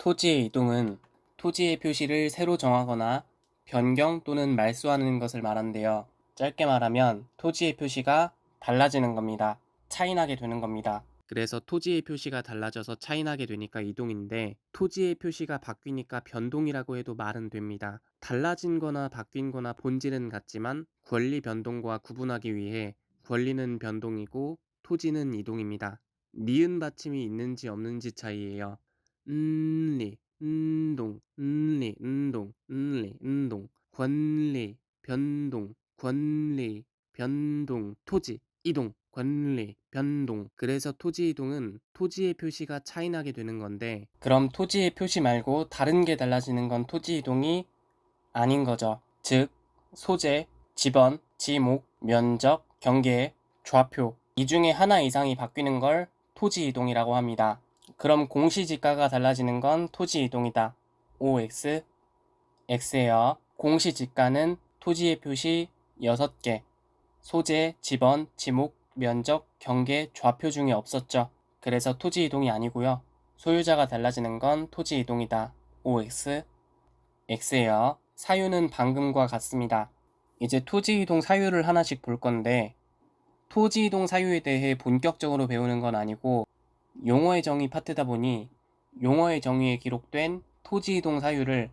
토지의 이동은 토지의 표시를 새로 정하거나 변경 또는 말소하는 것을 말한대요. 짧게 말하면 토지의 표시가 달라지는 겁니다. 차이나게 되는 겁니다. 그래서 토지의 표시가 달라져서 차이나게 되니까 이동인데, 토지의 표시가 바뀌니까 변동이라고 해도 말은 됩니다. 달라진 거나 바뀐 거나 본질은 같지만 권리 변동과 구분하기 위해 권리는 변동이고 토지는 이동입니다. 니은 받침이 있는지 없는지 차이예요. 권리, 변동, 권리, 변동, 토지, 이동, 권리, 변동. 그래서 토지 이동은 토지의 표시가 차이나게 되는 건데, 그럼 토지의 표시 말고 다른 게 달라지는 건 토지 이동이 아닌 거죠. 즉, 소재, 지번, 지목, 면적, 경계, 좌표, 이 중에 하나 이상이 바뀌는 걸 토지 이동이라고 합니다. 그럼 공시지가가 달라지는 건 토지 이동이다. OX, X예요. 공시지가는 토지의 표시 6개, 소재, 지번, 지목, 면적, 경계, 좌표 중에 없었죠. 그래서 토지 이동이 아니고요. 소유자가 달라지는 건 토지 이동이다. OX, X예요. 사유는 방금과 같습니다. 이제 토지 이동 사유를 하나씩 볼 건데, 토지 이동 사유에 대해 본격적으로 배우는 건 아니고 용어의 정의 파트다 보니 용어의 정의에 기록된 토지 이동 사유를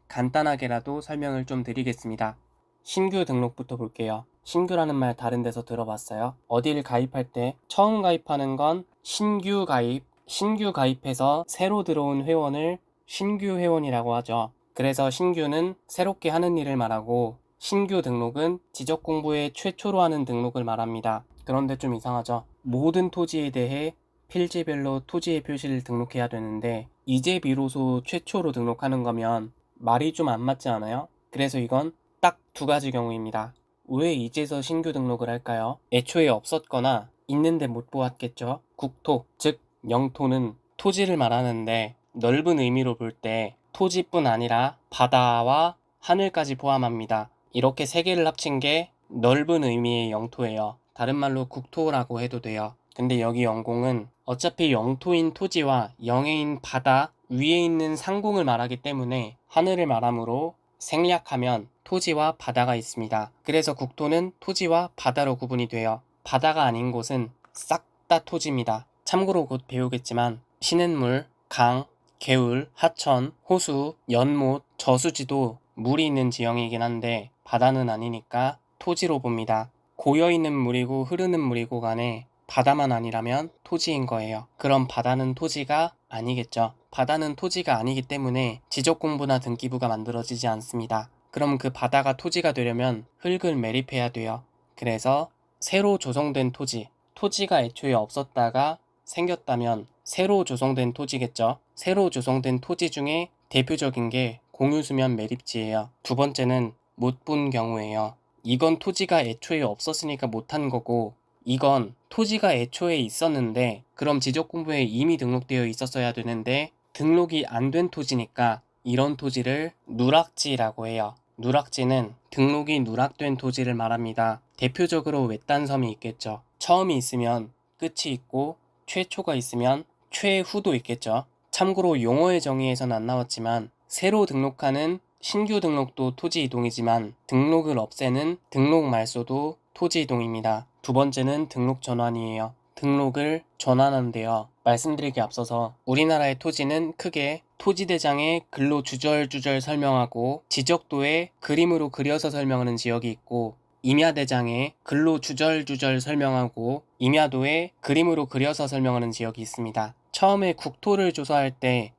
간단하게라도 설명을 좀 드리겠습니다. 신규 등록부터 볼게요. 신규라는 말 다른 데서 들어봤어요? 어딜 가입할 때 처음 가입하는 건 신규 가입, 신규 가입해서 새로 들어온 회원을 신규 회원이라고 하죠. 그래서 신규는 새롭게 하는 일을 말하고 신규 등록은 지적 공부에 최초로 하는 등록을 말합니다. 그런데 좀 이상하죠? 모든 토지에 대해 필지별로 토지의 표시를 등록해야 되는데 이제 비로소 최초로 등록하는 거면 말이 좀 안 맞지 않아요? 그래서 이건 딱 두 가지 경우입니다. 왜 이제서 신규 등록을 할까요? 애초에 없었거나 있는데 못 보았겠죠? 국토, 즉 영토는 토지를 말하는데 넓은 의미로 볼 때 토지뿐 아니라 바다와 하늘까지 포함합니다. 이렇게 세 개를 합친 게 넓은 의미의 영토예요. 다른 말로 국토라고 해도 돼요. 근데 여기 영공은 어차피 영토인 토지와 영해인 바다 위에 있는 상공을 말하기 때문에 하늘을 말하므로 생략하면 토지와 바다가 있습니다. 그래서 국토는 토지와 바다로 구분이 돼요. 바다가 아닌 곳은 싹 다 토지입니다. 참고로 곧 배우겠지만 시냇물, 강, 개울, 하천, 호수, 연못, 저수지도 물이 있는 지형이긴 한데 바다는 아니니까 토지로 봅니다. 고여있는 물이고 흐르는 물이고 간에 바다만 아니라면 토지인 거예요. 그럼 바다는 토지가 아니겠죠. 바다는 토지가 아니기 때문에 지적공부나 등기부가 만들어지지 않습니다. 그럼 그 바다가 토지가 되려면 흙을 매립해야 돼요. 그래서 새로 조성된 토지, 토지가 애초에 없었다가 생겼다면 새로 조성된 토지겠죠. 새로 조성된 토지 중에 대표적인 게 공유수면 매립지예요. 두 번째는 못 본 경우예요. 이건 토지가 애초에 없었으니까 못한 거고, 이건 토지가 애초에 있었는데 그럼 지적공부에 이미 등록되어 있었어야 되는데 등록이 안 된 토지니까 이런 토지를 누락지라고 해요. 누락지는 등록이 누락된 토지를 말합니다. 대표적으로 외딴섬이 있겠죠. 처음이 있으면 끝이 있고 최초가 있으면 최후도 있겠죠. 참고로 용어의 정의에선 안 나왔지만 새로 등록하는 신규 등록도 토지 이동이지만 등록을 없애는 등록 말소도 토지 이동입니다. 두 번째는 등록 전환이에요. 등록을 전환한대요. 말씀드릴 게 앞서서 우리나라의 토지는 크게 토지대장에 글로 주절주절 설명하고 지적도에 그림으로 그려서 설명하는 지역이 있고 임야대장에 글로 주절주절 설명하고 임야도에 그림으로 그려서 설명하는 지역이 있습니다. 처음에 국토를 조사할 때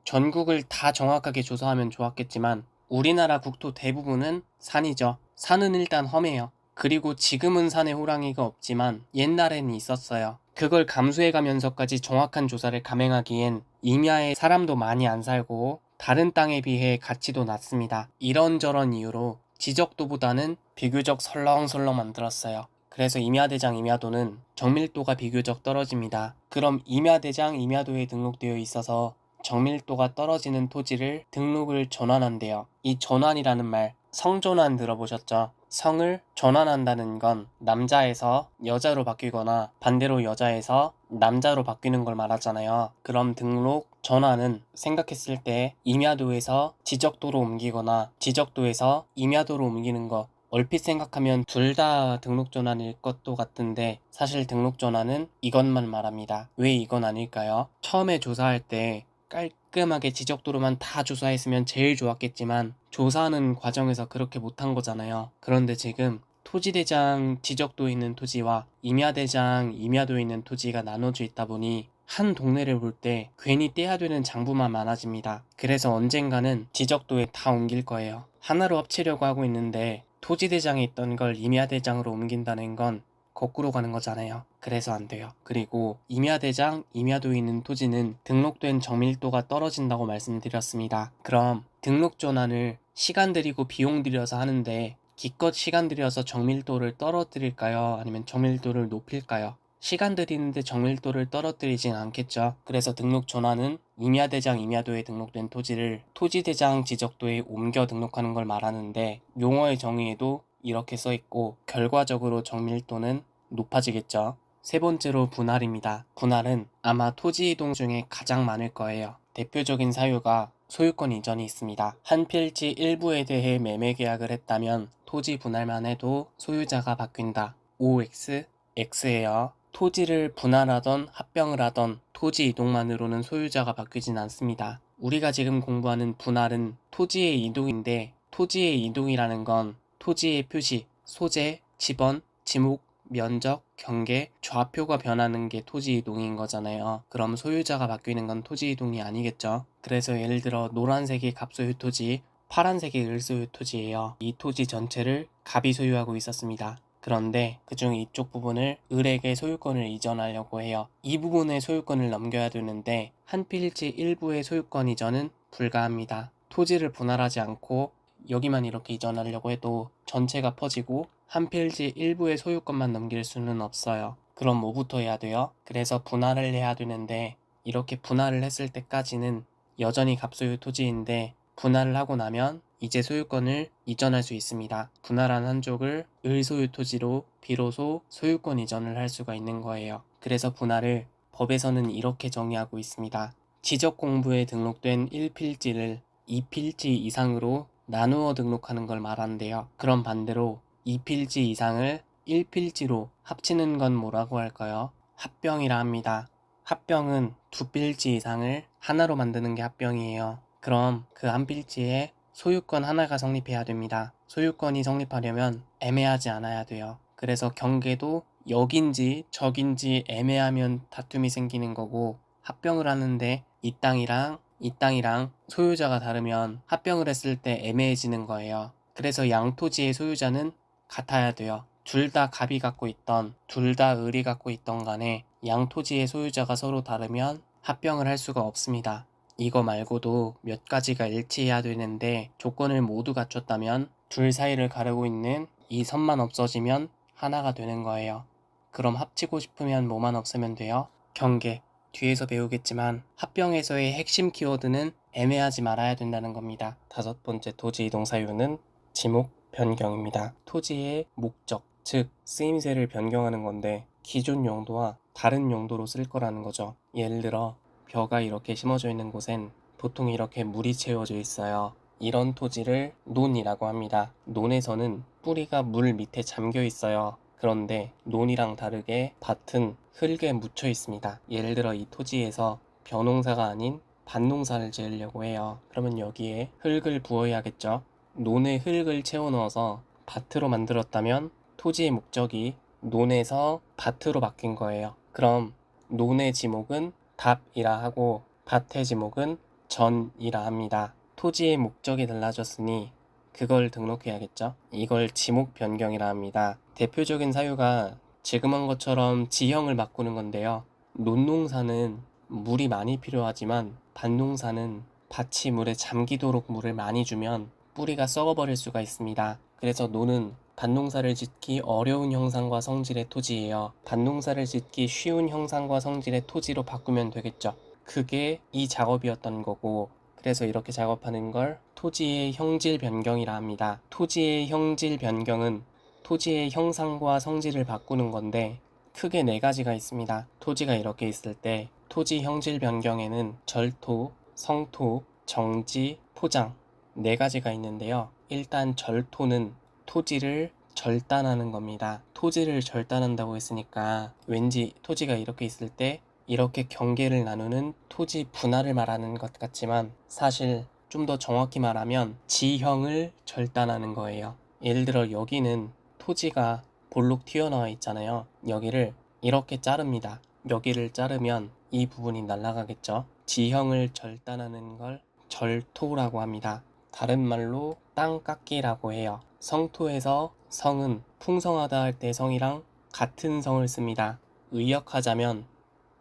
전국을 다 정확하게 조사하면 좋았겠지만 우리나라 국토 대부분은 산이죠. 산은 일단 험해요. 그리고 지금은 산에 호랑이가 없지만 옛날엔 있었어요. 그걸 감수해가면서까지 정확한 조사를 감행하기엔 임야에 사람도 많이 안 살고 다른 땅에 비해 가치도 낮습니다. 이런저런 이유로 지적도보다는 비교적 설렁설렁 만들었어요. 그래서 임야대장 임야도는 정밀도가 비교적 떨어집니다. 그럼 임야대장 임야도에 등록되어 있어서 정밀도가 떨어지는 토지를 등록을 전환한대요. 이 전환이라는 말, 성전환 들어보셨죠? 성을 전환한다는 건 남자에서 여자로 바뀌거나 반대로 여자에서 남자로 바뀌는 걸 말하잖아요. 그럼 등록 전환은 생각했을 때 임야도에서 지적도로 옮기거나 지적도에서 임야도로 옮기는 거, 얼핏 생각하면 둘 다 등록 전환일 것도 같은데 사실 등록 전환은 이것만 말합니다. 왜 이건 아닐까요? 처음에 조사할 때 깔끔하게 지적도로만 다 조사했으면 제일 좋았겠지만 조사하는 과정에서 그렇게 못한 거잖아요. 그런데 지금 토지대장 지적도에 있는 토지와 임야대장 임야도에 있는 토지가 나눠져 있다 보니 한 동네를 볼 때 괜히 떼야 되는 장부만 많아집니다. 그래서 언젠가는 지적도에 다 옮길 거예요. 하나로 합치려고 하고 있는데 토지대장에 있던 걸 임야대장으로 옮긴다는 건 거꾸로 가는 거잖아요. 그래서 안 돼요. 그리고 임야대장, 임야도에 있는 토지는 등록된 정밀도가 떨어진다고 말씀드렸습니다. 그럼 등록 전환을 시간 들이고 비용 들여서 하는데 기껏 시간 들여서 정밀도를 떨어뜨릴까요? 아니면 정밀도를 높일까요? 시간 들이는데 정밀도를 떨어뜨리진 않겠죠. 그래서 등록 전환은 임야대장 임야도에 등록된 토지를 토지대장 지적도에 옮겨 등록하는 걸 말하는데 용어의 정의에도 이렇게 써있고 결과적으로 정밀도는 높아지겠죠. 세 번째로 분할입니다. 분할은 아마 토지 이동 중에 가장 많을 거예요. 대표적인 사유가 소유권 이전이 있습니다. 한 필지 일부에 대해 매매 계약을 했다면 토지 분할만 해도 소유자가 바뀐다. OX, X예요. 토지를 분할하던 합병을 하던 토지 이동만으로는 소유자가 바뀌진 않습니다. 우리가 지금 공부하는 분할은 토지의 이동인데 토지의 이동이라는 건 토지의 표시, 소재, 지번, 지목, 면적, 경계, 좌표가 변하는 게 토지 이동인 거잖아요. 그럼 소유자가 바뀌는 건 토지 이동이 아니겠죠. 그래서 예를 들어 노란색이 갑소유 토지, 파란색이 을소유 토지예요. 이 토지 전체를 갑이 소유하고 있었습니다. 그런데 그중 이쪽 부분을 을에게 소유권을 이전하려고 해요. 이 부분의 소유권을 넘겨야 되는데 한 필지 일부의 소유권 이전은 불가합니다. 토지를 분할하지 않고 여기만 이렇게 이전하려고 해도 전체가 퍼지고 한 필지 일부의 소유권만 넘길 수는 없어요. 그럼 뭐부터 해야 돼요? 그래서 분할을 해야 되는데 이렇게 분할을 했을 때까지는 여전히 갑소유 토지인데 분할을 하고 나면 이제 소유권을 이전할 수 있습니다. 분할한 한쪽을 을소유 토지로 비로소 소유권 이전을 할 수가 있는 거예요. 그래서 분할을 법에서는 이렇게 정의하고 있습니다. 지적공부에 등록된 1필지를 2필지 이상으로 나누어 등록하는 걸 말하는데요. 그럼 반대로 2필지 이상을 1필지로 합치는 건 뭐라고 할까요? 합병이라 합니다. 합병은 2필지 이상을 하나로 만드는 게 합병이에요. 그럼 그 한 필지에 소유권 하나가 성립해야 됩니다. 소유권이 성립하려면 애매하지 않아야 돼요. 그래서 경계도 여긴지 저긴지 애매하면 다툼이 생기는 거고 합병을 하는데 이 땅이랑 소유자가 다르면 합병을 했을 때 애매해지는 거예요. 그래서 양 토지의 소유자는 같아야 돼요. 둘 다 갑이 갖고 있던 둘 다 을이 갖고 있던 간에 양 토지의 소유자가 서로 다르면 합병을 할 수가 없습니다. 이거 말고도 몇 가지가 일치해야 되는데 조건을 모두 갖췄다면 둘 사이를 가르고 있는 이 선만 없어지면 하나가 되는 거예요. 그럼 합치고 싶으면 뭐만 없으면 돼요? 경계. 뒤에서 배우겠지만 합병에서의 핵심 키워드는 애매하지 말아야 된다는 겁니다. 다섯 번째 토지 이동 사유는 지목 변경입니다. 토지의 목적, 즉 쓰임새를 변경하는 건데 기존 용도와 다른 용도로 쓸 거라는 거죠. 예를 들어 벼가 이렇게 심어져 있는 곳엔 보통 이렇게 물이 채워져 있어요. 이런 토지를 논이라고 합니다. 논에서는 뿌리가 물 밑에 잠겨 있어요. 그런데 논이랑 다르게 밭은 흙에 묻혀 있습니다. 예를 들어 이 토지에서 벼농사가 아닌 밭농사를 지으려고 해요. 그러면 여기에 흙을 부어야겠죠. 논에 흙을 채워 넣어서 밭으로 만들었다면 토지의 목적이 논에서 밭으로 바뀐 거예요. 그럼 논의 지목은 답이라 하고 밭의 지목은 전이라 합니다. 토지의 목적이 달라졌으니 그걸 등록해야겠죠. 이걸 지목 변경이라 합니다. 대표적인 사유가 지금 한 것처럼 지형을 바꾸는 건데요. 논농사는 물이 많이 필요하지만 밭농사는 밭이 물에 잠기도록 물을 많이 주면 뿌리가 썩어버릴 수가 있습니다. 그래서 논은 밭농사를 짓기 어려운 형상과 성질의 토지예요. 밭농사를 짓기 쉬운 형상과 성질의 토지로 바꾸면 되겠죠. 그게 이 작업이었던 거고 그래서 이렇게 작업하는 걸 토지의 형질 변경이라 합니다. 토지의 형질 변경은 토지의 형상과 성질을 바꾸는 건데 크게 네 가지가 있습니다. 토지가 이렇게 있을 때 토지 형질 변경에는 절토, 성토, 정지, 포장 네 가지가 있는데요. 일단 절토는 토지를 절단하는 겁니다. 토지를 절단한다고 했으니까 왠지 토지가 이렇게 있을 때 이렇게 경계를 나누는 토지 분할을 말하는 것 같지만 사실 좀 더 정확히 말하면 지형을 절단하는 거예요. 예를 들어 여기는 토지가 볼록 튀어나와 있잖아요. 여기를 이렇게 자릅니다. 여기를 자르면 이 부분이 날아가겠죠. 지형을 절단하는 걸 절토라고 합니다. 다른 말로 땅깎기라고 해요. 성토에서 성은 풍성하다 할 때 성이랑 같은 성을 씁니다. 의역하자면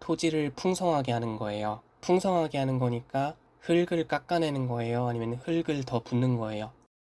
토지를 풍성하게 하는 거예요. 풍성하게 하는 거니까 흙을 깎아내는 거예요? 아니면 흙을 더 붓는 거예요?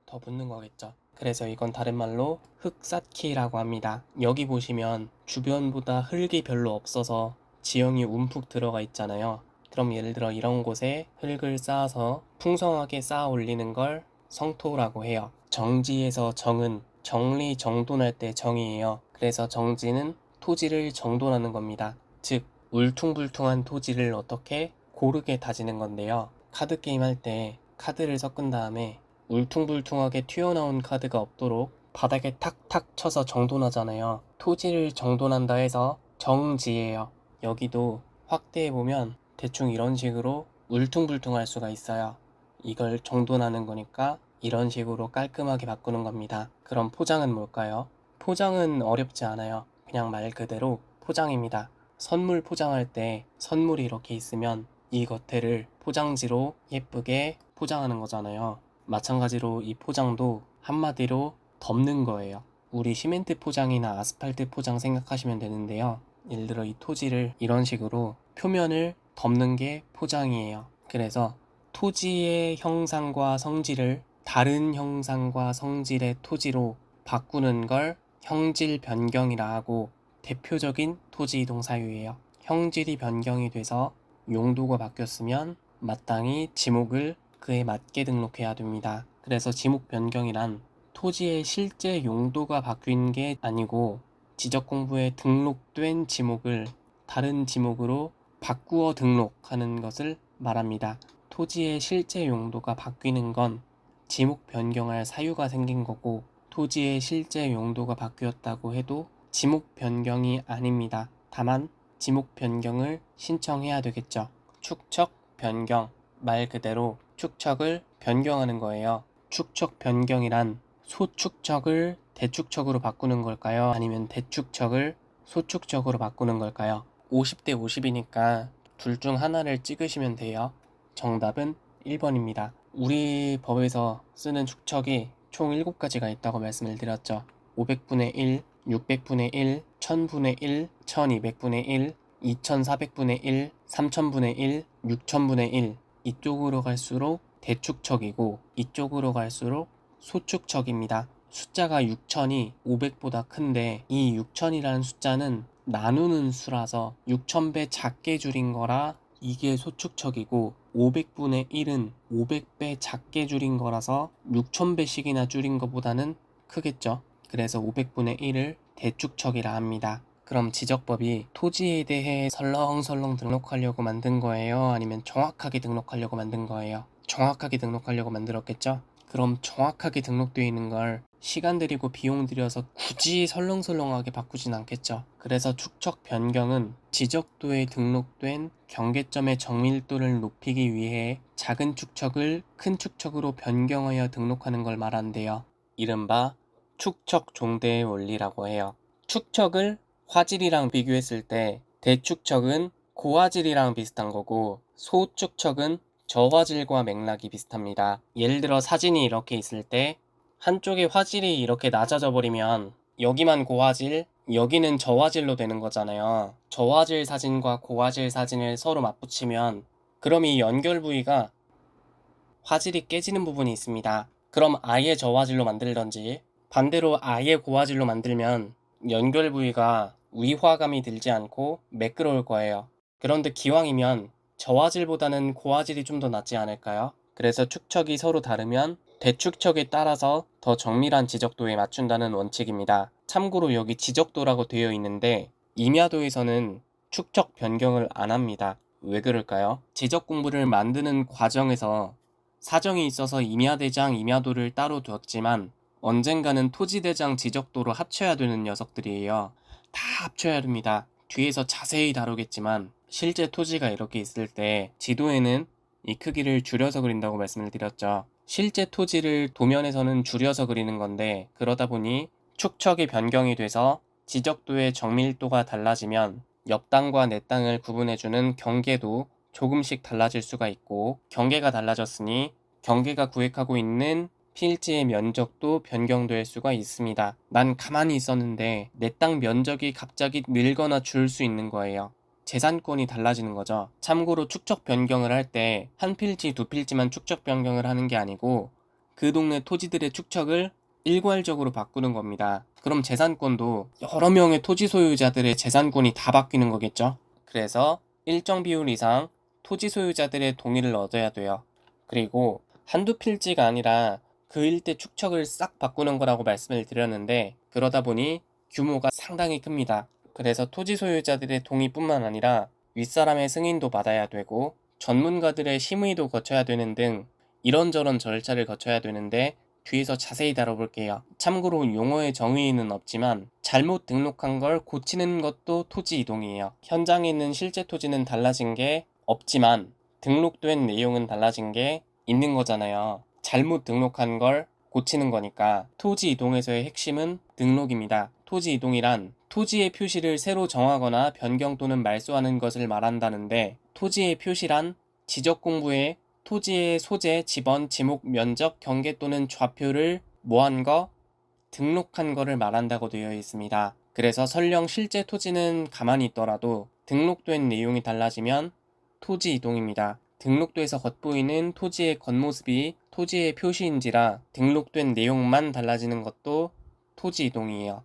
더 붓는 거겠죠. 그래서 이건 다른 말로 흙 쌓기라고 합니다. 여기 보시면 주변보다 흙이 별로 없어서 지형이 움푹 들어가 있잖아요. 그럼 예를 들어 이런 곳에 흙을 쌓아서 풍성하게 쌓아 올리는 걸 성토라고 해요. 정지에서 정은 정리정돈할 때 정이에요. 그래서 정지는 토지를 정돈하는 겁니다. 즉 울퉁불퉁한 토지를 어떻게 고르게 다지는 건데요. 카드 게임 할 때 카드를 섞은 다음에 울퉁불퉁하게 튀어나온 카드가 없도록 바닥에 탁탁 쳐서 정돈하잖아요. 토지를 정돈한다 해서 정지예요. 여기도 확대해보면 대충 이런 식으로 울퉁불퉁할 수가 있어요. 이걸 정돈하는 거니까 이런 식으로 깔끔하게 바꾸는 겁니다. 그럼 포장은 뭘까요? 포장은 어렵지 않아요. 그냥 말 그대로 포장입니다. 선물 포장할 때 선물이 이렇게 있으면 이 겉에를 포장지로 예쁘게 포장하는 거잖아요. 마찬가지로 이 포장도 한마디로 덮는 거예요. 우리 시멘트 포장이나 아스팔트 포장 생각하시면 되는데요. 예를 들어 이 토지를 이런 식으로 표면을 덮는 게 포장이에요. 그래서 토지의 형상과 성질을 다른 형상과 성질의 토지로 바꾸는 걸 형질 변경이라 하고 대표적인 토지 이동 사유예요. 형질이 변경이 돼서 용도가 바뀌었으면 마땅히 지목을 그에 맞게 등록해야 됩니다. 그래서 지목 변경이란 토지의 실제 용도가 바뀐 게 아니고 지적 공부에 등록된 지목을 다른 지목으로 바꾸어 등록하는 것을 말합니다. 토지의 실제 용도가 바뀌는 건 지목 변경할 사유가 생긴 거고 토지의 실제 용도가 바뀌었다고 해도 지목 변경이 아닙니다. 다만 지목 변경을 신청해야 되겠죠. 축척 변경 말 그대로 축척을 변경하는 거예요. 축척 변경이란 소축척을 대축척으로 바꾸는 걸까요? 아니면 대축척을 소축척으로 바꾸는 걸까요? 50대 50이니까 둘 중 하나를 찍으시면 돼요. 정답은 1번입니다. 우리 법에서 쓰는 축척이 총 7가지가 있다고 말씀을 드렸죠. 500분의 1, 600분의 1, 1000분의 1, 1200분의 1, 2400분의 1, 3000분의 1, 6000분의 1 이쪽으로 갈수록 대축척이고 이쪽으로 갈수록 소축척입니다. 숫자가 6000이 500보다 큰데 이 6000이라는 숫자는 나누는 수라서 6000배 작게 줄인 거라 이게 소축척이고 500분의 1은 500배 작게 줄인 거라서 6000배씩이나 줄인 것보다는 크겠죠. 그래서 500분의 1을 대축척이라 합니다. 그럼 지적법이 토지에 대해 설렁설렁 등록하려고 만든 거예요? 아니면 정확하게 등록하려고 만든 거예요? 정확하게 등록하려고 만들었겠죠? 그럼 정확하게 등록되어 있는 걸 시간 들이고 비용 들여서 굳이 설렁설렁하게 바꾸진 않겠죠. 그래서 축척 변경은 지적도에 등록된 경계점의 정밀도를 높이기 위해 작은 축척을 큰 축척으로 변경하여 등록하는 걸 말한대요. 이른바 축척 종대의 원리라고 해요. 축척을 화질이랑 비교했을 때 대축척은 고화질이랑 비슷한 거고 소축척은 저화질과 맥락이 비슷합니다. 예를 들어 사진이 이렇게 있을 때 한쪽의 화질이 이렇게 낮아져 버리면 여기만 고화질, 여기는 저화질로 되는 거잖아요. 저화질 사진과 고화질 사진을 서로 맞붙이면 그럼 이 연결 부위가 화질이 깨지는 부분이 있습니다. 그럼 아예 저화질로 만들던지 반대로 아예 고화질로 만들면 연결 부위가 위화감이 들지 않고 매끄러울 거예요. 그런데 기왕이면 저화질보다는 고화질이 좀 더 낫지 않을까요? 그래서 축척이 서로 다르면 대축척에 따라서 더 정밀한 지적도에 맞춘다는 원칙입니다. 참고로 여기 지적도라고 되어 있는데 임야도에서는 축척 변경을 안 합니다. 왜 그럴까요? 지적공부를 만드는 과정에서 사정이 있어서 임야대장, 임야도를 따로 뒀지만 언젠가는 토지대장 지적도로 합쳐야 되는 녀석들이에요. 다 합쳐야 됩니다. 뒤에서 자세히 다루겠지만 실제 토지가 이렇게 있을 때 지도에는 이 크기를 줄여서 그린다고 말씀을 드렸죠. 실제 토지를 도면에서는 줄여서 그리는 건데 그러다 보니 축척이 변경이 돼서 지적도의 정밀도가 달라지면 옆 땅과 내 땅을 구분해주는 경계도 조금씩 달라질 수가 있고, 경계가 달라졌으니 경계가 구획하고 있는 필지의 면적도 변경될 수가 있습니다. 난 가만히 있었는데 내 땅 면적이 갑자기 늘거나 줄 수 있는 거예요. 재산권이 달라지는 거죠. 참고로 축척 변경을 할 때 한 필지, 두 필지만 축척 변경을 하는 게 아니고 그 동네 토지들의 축척을 일괄적으로 바꾸는 겁니다. 그럼 재산권도 여러 명의 토지 소유자들의 재산권이 다 바뀌는 거겠죠? 그래서 일정 비율 이상 토지 소유자들의 동의를 얻어야 돼요. 그리고 한두 필지가 아니라 그 일대 축척을 싹 바꾸는 거라고 말씀을 드렸는데 그러다 보니 규모가 상당히 큽니다. 그래서 토지 소유자들의 동의뿐만 아니라 윗사람의 승인도 받아야 되고 전문가들의 심의도 거쳐야 되는 등 이런저런 절차를 거쳐야 되는데 뒤에서 자세히 다뤄볼게요. 참고로 용어의 정의는 없지만 잘못 등록한 걸 고치는 것도 토지 이동이에요. 현장에 있는 실제 토지는 달라진 게 없지만 등록된 내용은 달라진 게 있는 거잖아요. 잘못 등록한 걸 고치는 거니까 토지 이동에서의 핵심은 등록입니다. 토지 이동이란 토지의 표시를 새로 정하거나 변경 또는 말소하는 것을 말한다는데 토지의 표시란 지적 공부에 토지의 소재, 지번, 지목, 면적, 경계 또는 좌표를 모한 거, 등록한 거를 말한다고 되어 있습니다. 그래서 설령 실제 토지는 가만히 있더라도 등록된 내용이 달라지면 토지 이동입니다. 등록돼서 겉보이는 토지의 겉모습이 토지의 표시인지라 등록된 내용만 달라지는 것도 토지 이동이에요.